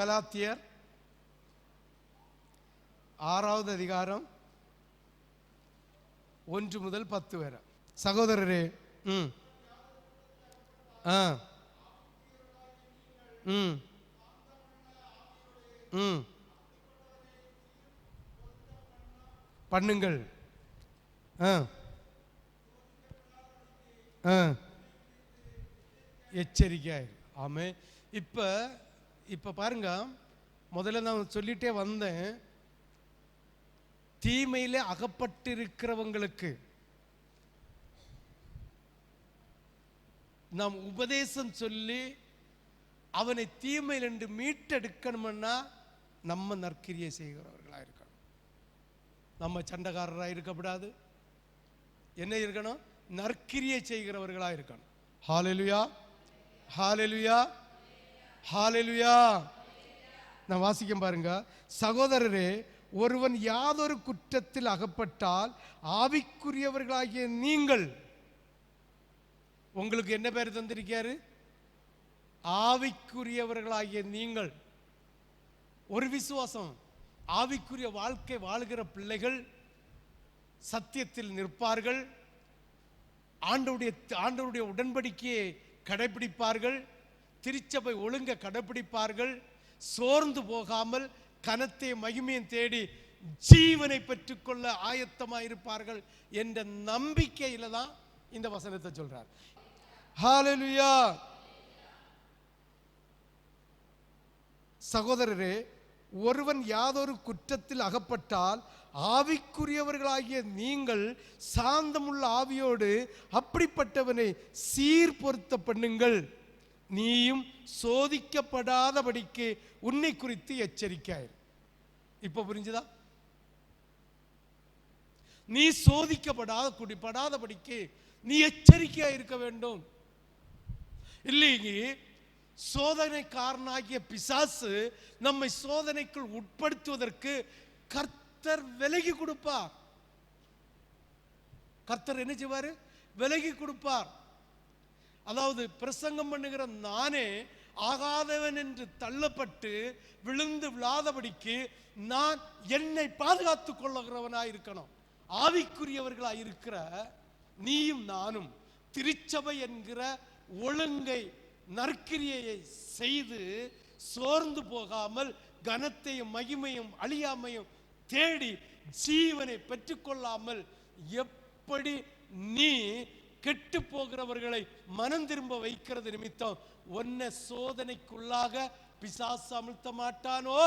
கலாத்தியர் 6வது அதிகாரம் 1 முதல் 10 வரை. சகோதரரே, பண்ணுங்கள். எச்சரிக்கையாயிரு. ஆமே. இப்ப பாருங்க, முதல்ல நான் சொல்லிட்டே வந்தேன், தீமையில அகப்பட்டிருக்கிறவங்களுக்கு நாம் உபதேசம் சொல்லி அவனை தீமையில் என்று மீட்டெடுக்கணும்னா நம்ம நற்கிரியை செய்கிறவர்களாக இருக்கணும். நம்ம சண்டைக்காரராக இருக்கக்கூடாது. என்ன இருக்கணும்? நற்கிரியை செய்கிறவர்களாக இருக்கணும். ஹல்லேலூயா, ஹல்லேலூயா, ஹல்லேலூயா. நான் வாசிக்க பாருங்க. சகோதரரே, ஒருவன் யாதொரு குற்றத்தில் அகப்பட்டால் ஆவிக்குரியவர்களாகிய நீங்கள், உங்களுக்கு என்ன பேர் தந்திருக்காரு? ஆவிக்குரியவர்களாகிய நீங்கள். ஒரு விசுவாசம், ஆவிக்குரிய வாழ்க்கை வாழுகிற பிள்ளைகள் சத்தியத்தில் நிற்பார்கள், ஆண்டவருடைய உடன்படிக்கையை கடைபிடிப்பார்கள், திருச்சபை ஒழுங்க கடைபிடிப்பார்கள், சோர்ந்து போகாமல் கனத்தை மகிமையும் தேடி ஜீவனை பெற்றுக்கொள்ள ஆயத்தமாயிருப்பார்கள் என்ற நம்பிக்கையில தான் இந்த வசனத்தை சொல்றார். ஹல்லேலூயா. சகோதரரே, ஒருவன் யாதொரு குற்றத்தில் அகப்பட்டால் ஆவிக்குரியவர்களாகிய நீங்கள் சாந்தமுள்ள ஆவியோடு அப்படிப்பட்டவனை சீர்பொருத்த பண்ணுங்கள். நீயும் சோதிக்கப்படாதபடிக்கு உன்னை குறித்து எச்சரிக்கையாயிரு. இப்ப புரிஞ்சுதா? நீ சோதிக்கப்படாதபடிக்கு நீ எச்சரிக்கையா இருக்க வேண்டும். இல்லையே சோதனைக்காரனாகிய பிசாசு நம்மை சோதனைக்குள் உட்படுத்துவதற்கு கர்த்தர் விலகி கொடுப்பார். கர்த்தர் என்ன செய்வாரு? விலகி கொடுப்பார். அதாவது பிரசங்கம் பண்ணுகிற நானே ஆகாதவன் என்று தள்ளப்பட்டு விழுந்து விழாதபடிக்கு நான் என்னை பாதுகாத்துக் கொள்ளுகிறவனாய் இருக்கணும். ஆவிக்குரியவர்களாய் இருக்கிற நீயும் நானும் திருச்சபை என்கிற ஒழுங்கை நற்கிரியை செய்து சோர்ந்து போகாமல் கனத்தையும் மகிமையும் அழியாமையும் தேடி ஜீவனை பெற்றுக்கொள்ளாமல் எப்படி நீ கெட்டு போகிறவர்களை மனம் திரும்ப வைக்கிறது நிமித்தம் உன்னை சோதனைக்குள்ளாக பிசாசு அமிழ்த்த மாட்டானோ?